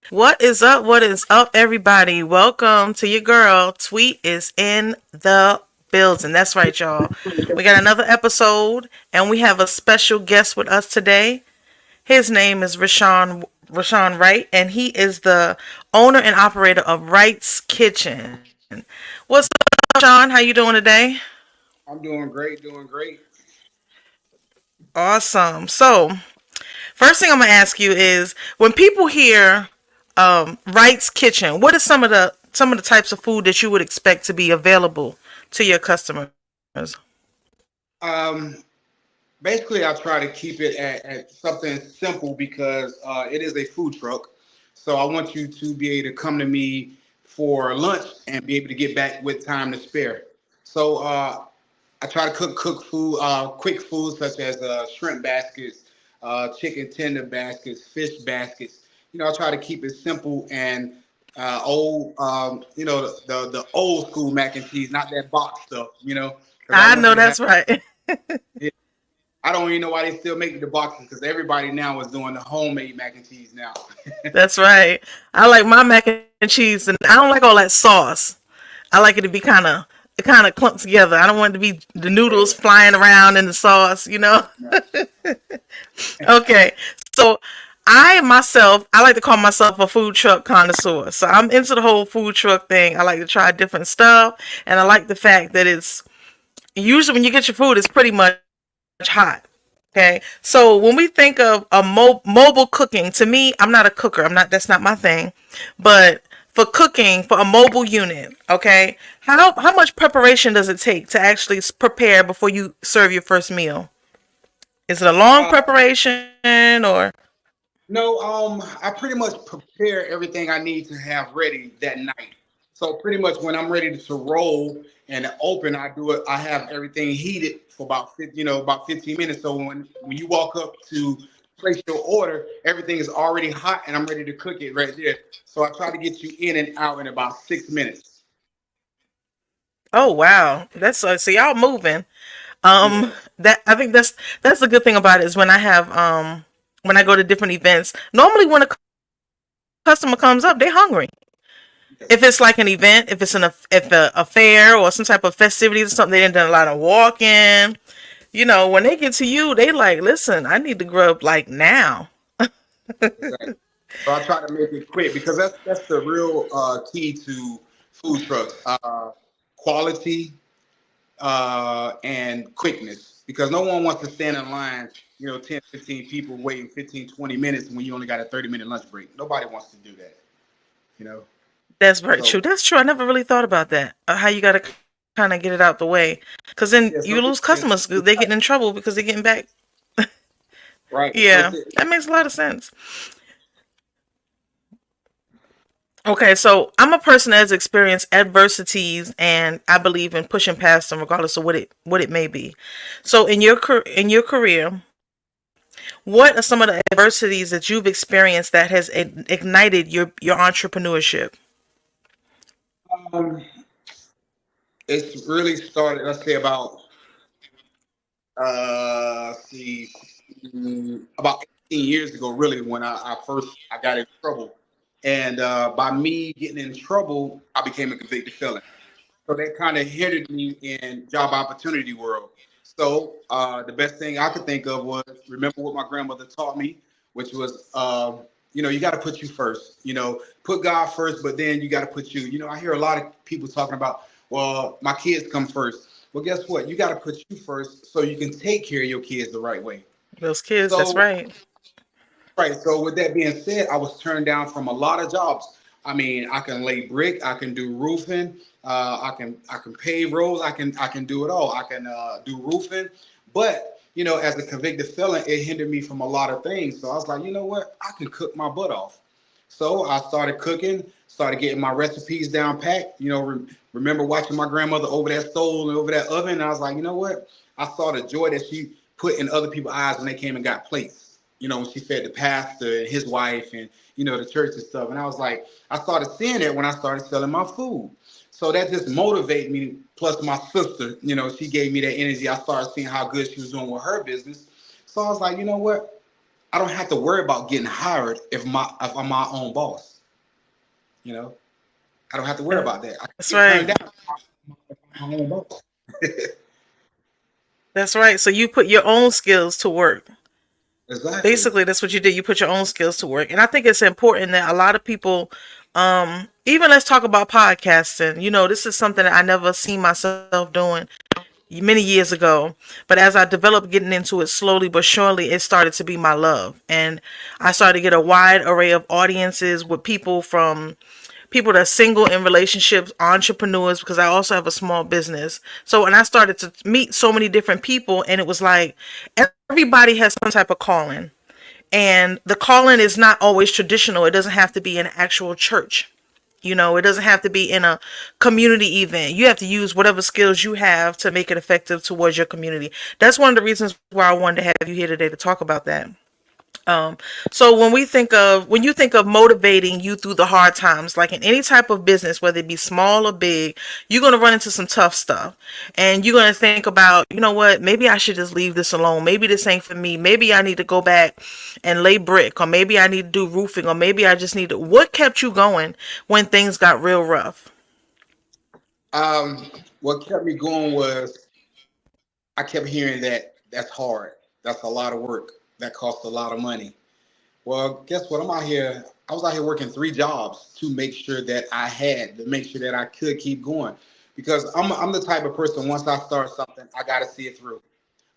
What is up? What is up, everybody? Welcome to your girl. Tweet is in the building. That's right, y'all. We got another episode, and we have a special guest with us today. His name is Rashawn Wright, and he is the owner and operator of Wrights Kitchen. What's up, Sean? How you doing today? I'm doing great, doing great. Awesome. So, first thing I'm gonna ask you is when people hear Wright's Kitchen, what are some of the types of food that you would expect to be available to your customers? Um, Basically, I try to keep it at something simple because it is a food truck. So I want you to be able to come to me for lunch and be able to get back with time to spare. So I try to cook food, quick food such as shrimp baskets, chicken tender baskets, fish baskets. I try to keep it simple and old. The old school mac and cheese, not that box stuff. Because I I want you know to have. that's right. Yeah, I don't even know why they still make the boxes because everybody now is doing the homemade mac and cheese now. That's right. I like my mac and cheese, and I don't like all that sauce. I like it to be kind of clumped together. I don't want it to be the noodles Yeah, flying around in the sauce. right. Okay, so I like to call myself a food truck connoisseur. So I'm into the whole food truck thing. I like to try different stuff, and I like the fact that it's usually when you get your food, it's pretty much hot. Okay, so when we think of a mobile cooking, to me, I'm not a cooker. I'm not. That's not my thing. But for cooking for a mobile unit, okay, how much preparation does it take to actually prepare before you serve your first meal? Is it a long Uh, preparation or? no, I pretty much prepare everything I need to have ready that night. So pretty much when I'm ready to roll and open, I do it. I have everything heated for about 15 minutes. So when you walk up to place your order, everything is already hot and I'm ready to cook it right there. So I try to get you in and out in about 6 minutes. Oh wow, that's so y'all moving. Yeah. That I think that's the good thing about it is when I go to different events. Normally, when a customer comes up, they're hungry. If it's like an event, if a fair or some type of festivities or something, they didn't done a lot of walking. When they get to you, they like, listen, I need to grub like now. Exactly. So I try to make it quick because that's the real key to food trucks: quality and quickness. Because no one wants to stand in line, 10, 15 people waiting 15, 20 minutes when you only got a 30-minute lunch break. Nobody wants to do that, you know. That's very true. So That's true. I never really thought about that. How you got to kind of get it out the way, because then you lose yeah, so customers 'cause they getting in trouble because they're getting back. right. Yeah, that makes a lot of sense. Okay, so I'm a person that has experienced adversities, and I believe in pushing past them, regardless of what it may be. So in your career, what are some of the adversities that you've experienced that has ignited your entrepreneurship? Um, it's really started. Let's say see, about 18 years ago, really, when I got in trouble, and by me getting in trouble, I became a convicted felon. So that kind of hindered me in job opportunity world. So the best thing I could think of was remember what my grandmother taught me, which was you got to put you first. Put God first, but then you got to put you. I hear a lot of people talking about, well, my kids come first. Well, guess what? You got to put you first so you can take care of your kids the right way. Those kids, that's So right. right. So with that being said, I was turned down from a lot of jobs. I mean, I can lay brick, I can do roofing, I can pave roads, I can do it all. I can do roofing, but as a convicted felon, it hindered me from a lot of things. So I was like, you know what, I can cook my butt off. So I started cooking, started getting my recipes down pat. Remember watching my grandmother over that stove and over that oven, and I was like, you know what, I saw the joy that she put in other people's eyes when they came and got plates. When she fed the pastor and his wife and the church and stuff. And I was like, I started seeing that when I started selling my food. So that just motivated me. Plus my sister, she gave me that energy. I started seeing how good she was doing with her business. So I was like, you know what? I don't have to worry about getting hired if I'm my own boss. You know, I don't have to worry about that. I That's get turned right. down. My own boss. That's right. So you put your own skills to work. Exactly. Basically, that's what you did. You put your own skills to work. And I think it's important that a lot of people, even let's talk about podcasting. This is something that I never seen myself doing many years ago. But as I developed getting into it slowly but surely, it started to be my love. And I started to get a wide array of audiences with people from people that are single in relationships, entrepreneurs, because I also have a small business. So, and I started to meet so many different people, and it was like everybody has some type of calling. And the calling is not always traditional. It doesn't have to be an actual church. It doesn't have to be in a community event. You have to use whatever skills you have to make it effective towards your community. That's one of the reasons why I wanted to have you here today to talk about that. Um, so when you think of motivating you through the hard times, like in any type of business, whether it be small or big, you're going to run into some tough stuff. And you're going to think about, you know what, maybe I should just leave this alone. Maybe this ain't for me. Maybe I need to go back and lay brick, or maybe I need to do roofing, or maybe I just need to. What kept you going when things got real rough? What kept me going was I kept hearing that that's hard. That's a lot of work. That costs a lot of money. Well, guess what? I'm out here. I was out here working 3 jobs to make sure that I could keep going, because I'm the type of person. Once I start something, I got to see it through.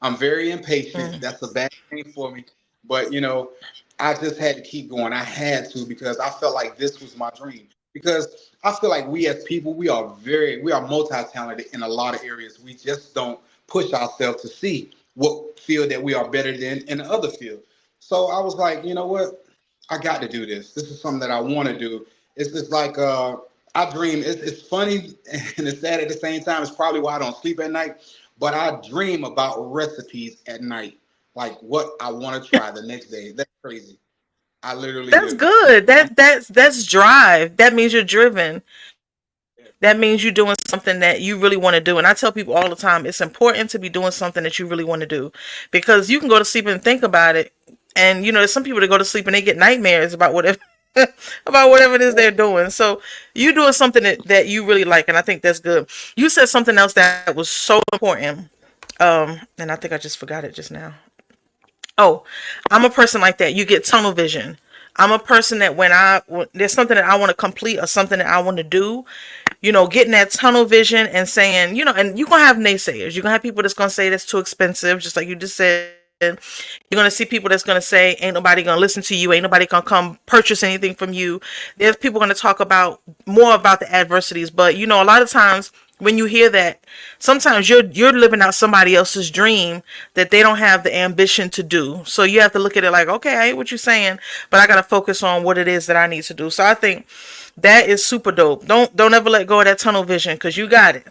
I'm very impatient. Mm. That's a bad thing for me. But I just had to keep going. I had to, because I felt like this was my dream. Because I feel like we as people, we are multi-talented in a lot of areas. We just don't push ourselves to see what field that we are better than in the other field. So I was like, you know what? I got to do this. This is something that I want to do. It's just like I dream. It's funny and it's sad at the same time. It's probably why I don't sleep at night. But I dream about recipes at night, like what I want to try the next day. That's crazy. I literally That's do. good. That's drive. That means you're driven. That means you're doing something that you really want to do. And I tell people all the time, it's important to be doing something that you really want to do, because you can go to sleep and think about it. And there's some people that go to sleep and they get nightmares about whatever about whatever it is they're doing. So you doing something that you really like, and I think that's good. You said something else that was so important. And I think I just forgot it just now. Oh, I'm a person like that. You get tunnel vision. I'm a person that when there's something that I want to complete or something that I want to do, getting that tunnel vision and saying, and you're going to have naysayers. You're going to have people that's going to say that's too expensive, just like you just said. You're going to see people that's going to say, ain't nobody going to listen to you. Ain't nobody going to come purchase anything from you. There's people going to talk about more about the adversities. But, a lot of times when you hear that, sometimes you're living out somebody else's dream that they don't have the ambition to do. So you have to look at it like, okay, I hear what you're saying, but I got to focus on what it is that I need to do. So I think that is super dope. Don't ever let go of that tunnel vision, because you got it.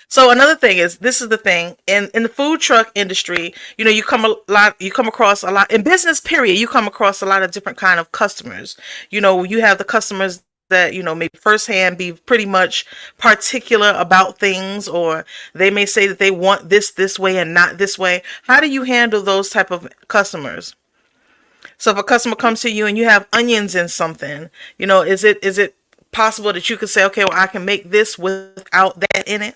So another thing is, this is the thing in the food truck industry. You come across a lot in business. Period. You come across a lot of different kind of customers. You have the customers that maybe firsthand be pretty much particular about things, or they may say that they want this way and not this way. How do you handle those type of customers? So if a customer comes to you and you have onions in something, is it possible that you could say, okay, well, I can make this without that in it?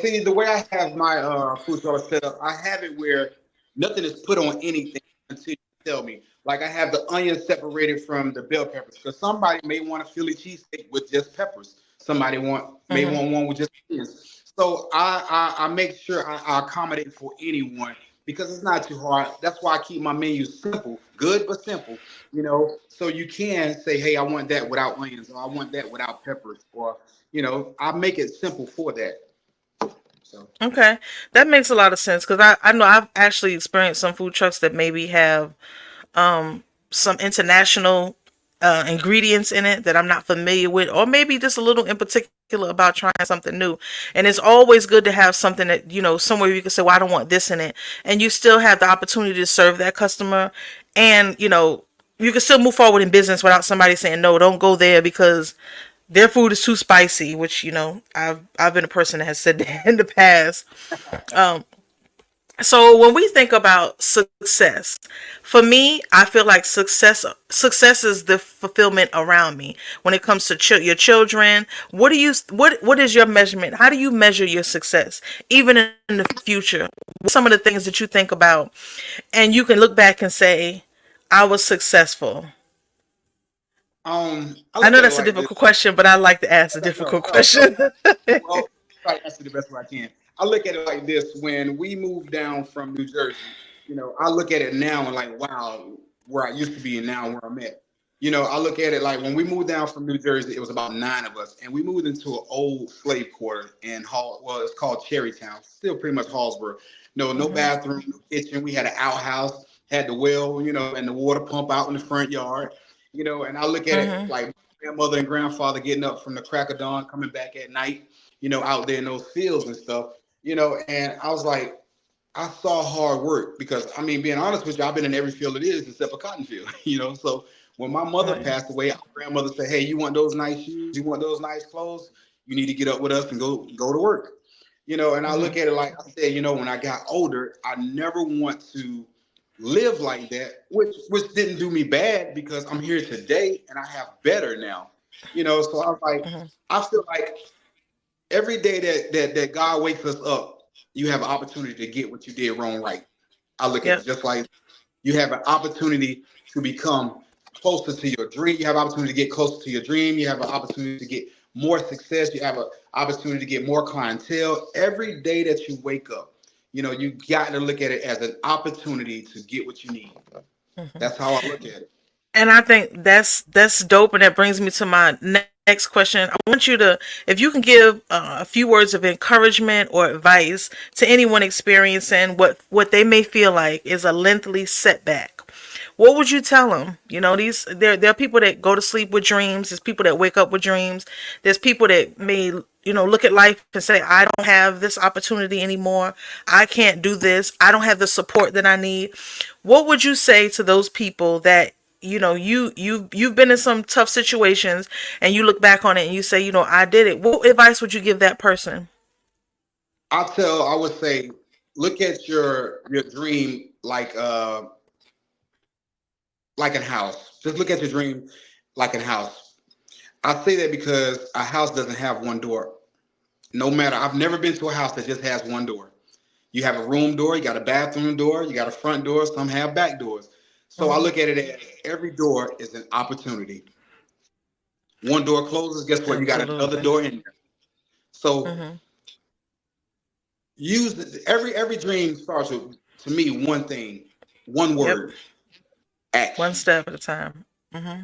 See, the way I have my food truck set up, I have it where nothing is put on anything until you tell me. Like I have the onions separated from the bell peppers, because somebody may want a Philly cheesesteak with just peppers. Somebody may Hmm. want one with just onions. So I make sure I accommodate for anyone, because it's not too hard. That's why I keep my menu simple, good but simple. So you can say, hey, I want that without onions, or I want that without peppers, or I make it simple for that. So. Okay, that makes a lot of sense, because I know I've actually experienced some food trucks that maybe have some international ingredients in it that I'm not familiar with, or maybe just a little in particular about trying something new. And it's always good to have something that, somewhere you can say, well, I don't want this in it. And you still have the opportunity to serve that customer. And, you can still move forward in business without somebody saying, no, don't go there because their food is too spicy, which, I've been a person that has said that in the past. Um, So when we think about success, for me, I feel like success is the fulfillment around me. When it comes to your children, what is your measurement? How do you measure your success even in the future? What are some of the things that you think about and you can look back and say, I was successful? I I look know at it that's a like this. difficult question, but I like to ask a No, difficult no, no. question. Well, try to answer the best way I can. I look at it like this: when we moved down from New Jersey, I look at it now and like, wow, where I used to be and now where I'm at. I look at it like when we moved down from New Jersey, it was about 9 of us, and we moved into an old slave quarter in Hall. Well, it's called Cherrytown, still pretty much Hallsboro. No Mhm. bathroom, no kitchen. We had an outhouse, had the well, and the water pump out in the front yard. And I look at it Mhm. like grandmother and grandfather getting up from the crack of dawn, coming back at night, out there in those fields and stuff, and I was like, I saw hard work because I mean, being honest with you, I've been in every field it is except a cotton field, So when my mother Right. passed away, our grandmother said, "Hey, you want those nice shoes? You want those nice clothes? You need to get up with us and go to work." And I look Mhm. at it like I said, when I got older, I never want to live like that, which didn't do me bad because I'm here today and I have better now. So I was like, Mhm. I feel like every day that God wakes us up, you have an opportunity to get what you did wrong right. I look at it Yep. just like you have an opportunity to become closer to your dream. You have an opportunity to get closer to your dream. You have an opportunity to get more success. You have an opportunity to get more clientele. Every day that you wake up, you got to look at it as an opportunity to get what you need. Mhm. That's how I look at it. And I think that's dope, and that brings me to my next question. I want you to, if you can give a few words of encouragement or advice to anyone experiencing what they may feel like is a lengthy setback. What would you tell them? These there are people that go to sleep with dreams. There's people that wake up with dreams. There's people that may look at life and say, I don't have this opportunity anymore. I can't do this. I don't have the support that I need. What would you say to those people that you've been in some tough situations and you look back on it and you say, I did it? What advice would you give that person? I would say, look at your dream like a house. Just look at your dream like a house. I say that because a house doesn't have one door. No matter, I've never been to a house that just has one door. You have a room door, you got a bathroom door, you got a front door, some have back doors. So I Hmm. look at it as every door is an opportunity. One door closes, guess what? You got another Absolutely. door in there. So Hmm. every dream starts with, to me, one thing, one Yep. word: One action. step at a time. Hmm.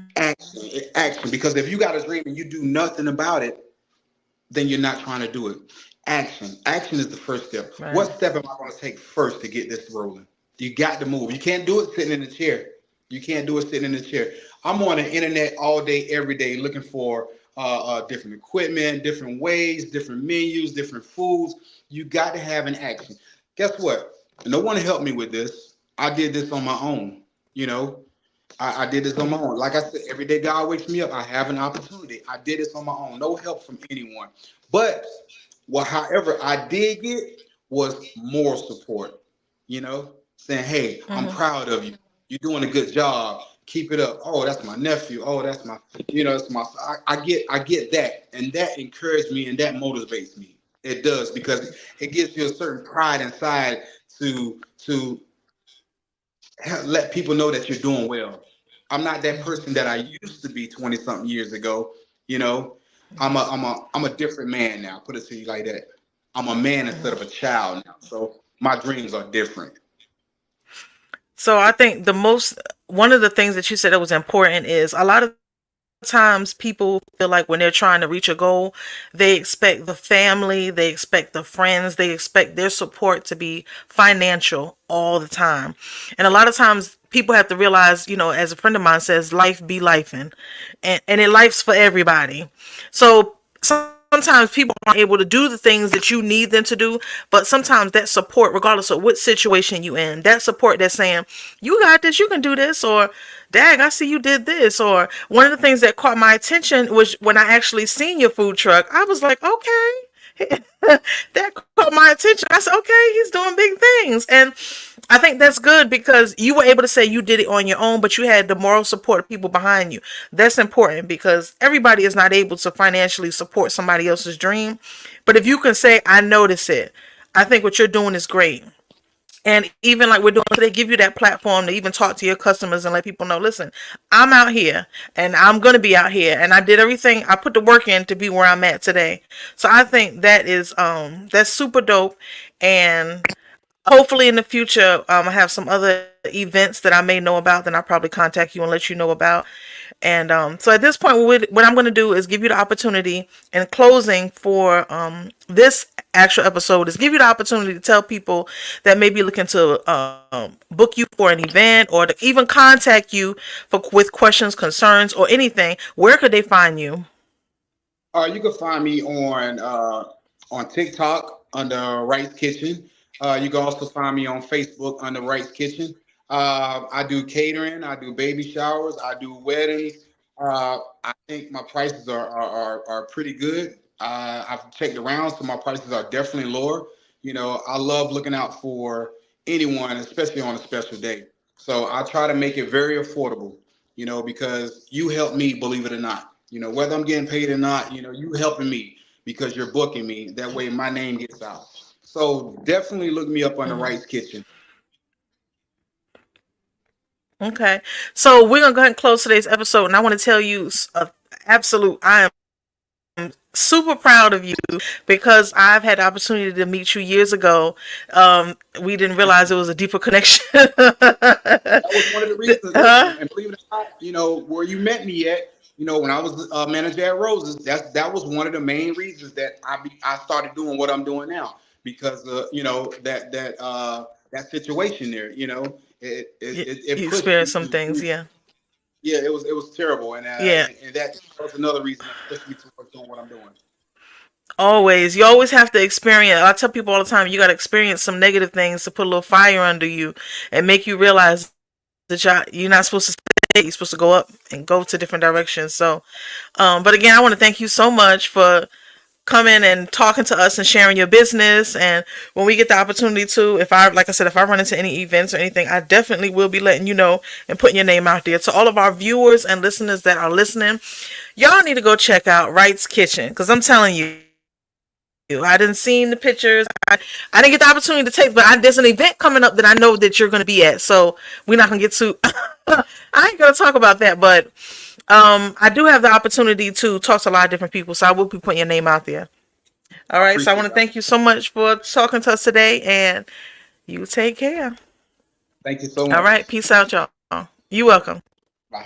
Action. Because if you got a dream and you do nothing about it, then you're not trying to do it. Action is the first step. Right. What step am I going to take first to get this rolling? You got to move. You can't do it sitting in the chair. You can't do it sitting in the chair. I'm on the internet all day, every day, looking for different equipment, different ways, different menus, different foods. You got to have an action. Guess what? No one helped me with this. I did this on my own. You know, I did this on my Hmm. own. Like I said, every day God wakes me up, I have an opportunity. I did this on my own. No help from anyone. But however I did get was moral support, saying, "Hey, I'm Hmm. proud of you. You're doing a good job. Keep it up." Oh, that's my nephew. Oh, that's my, that's my. I get that, and that encouraged me, and that motivates me. It does because it gives you a certain pride inside to let people know that you're doing well. I'm not that person that I used to be 20 something years ago. You know, I'm a different man now. Put it to you like that. I'm a man instead of a child now. So my dreams are different. So I think one of the things that you said that was important is a lot of times people feel like when they're trying to reach a goal, they expect the family, they expect the friends, they expect their support to be financial all the time. And a lot of times people have to realize, as a friend of mine says, life be lifing. And it life's for everybody. So sometimes people aren't able to do the things that you need them to do, but sometimes that support, regardless of what situation you in, that support that's saying, you got this, you can do this, or dag, I see you did this. Or one of the things that caught my attention was when I actually seen your food truck. I was like, okay. that caught my attention. I said, okay, he's doing big things. And I think that's good because you were able to say you did it on your own, but you had the moral support of people behind you. That's important because everybody is not able to financially support somebody else's dream. But if you can say, I notice it, I think what you're doing is great. And even like we're doing, they give you that platform to even talk to your customers and let people know, listen, I'm out here and I'm going to be out here. And I did everything. I put the work in to be where I'm at today. So I think that is, that's super dope. And hopefully in the future, I have some other events that I may know about, then I'll probably contact you and let you know about. And so at this point, what I'm going to do is give you the opportunity in closing for this actual episode is give you the opportunity to tell people that may be looking to book you for an event or to even contact you with questions, concerns, or anything. Where could they find you? You can find me on TikTok under Wrights Kitchen. You can also find me on Facebook under Wrights Kitchen. I do catering, I do baby showers, I do weddings. I think my prices are pretty good. I've checked around, so my prices are definitely lower. You know, I love looking out for anyone, especially on a special day. So I try to make it very affordable, you know, because you help me, believe it or not. You know, whether I'm getting paid or not, you know, you helping me because you're booking me. That way my name gets out. So definitely look me up on the Mhm. Wright's Kitchen. Okay, so we're gonna go ahead and close today's episode, and I want to tell you, absolute, I am super proud of you because I've had the opportunity to meet you years ago. We didn't realize it was a deeper connection. That was one of the reasons. Listen, Huh? and believe it or not, you know where you met me at. You know, when I was manager at Roses, that was one of the main reasons that I started doing what I'm doing now because you know that situation there. You know, it You pushed me experienced some to things, do. yeah, Yeah, it was terrible, yeah. and that was another reason that pushed me towards doing what I'm doing. Always, you always have to experience. I tell people all the time, you got to experience some negative things to put a little fire under you and make you realize that you're not supposed to stay. You're supposed to go up and go to different directions. So, but again, I want to thank you so much for coming and talking to us and sharing your business. And when we get the opportunity to, if I, like I said, if I run into any events or anything, I definitely will be letting you know and putting your name out there. To all of our viewers and listeners that are listening, y'all need to go check out Wright's Kitchen because I'm telling you, I didn't see the pictures. I didn't get the opportunity to taste, but there's an event coming up that I know that you're going to be at. So we're not going to get too. I ain't going to talk about that, but I do have the opportunity to talk to a lot of different people, so I will be putting your name out there. All I right, so I want appreciate to that. thank you so much for talking to us today, and you take care. Thank you so All much. right, peace out, y'all. You welcome. Bye.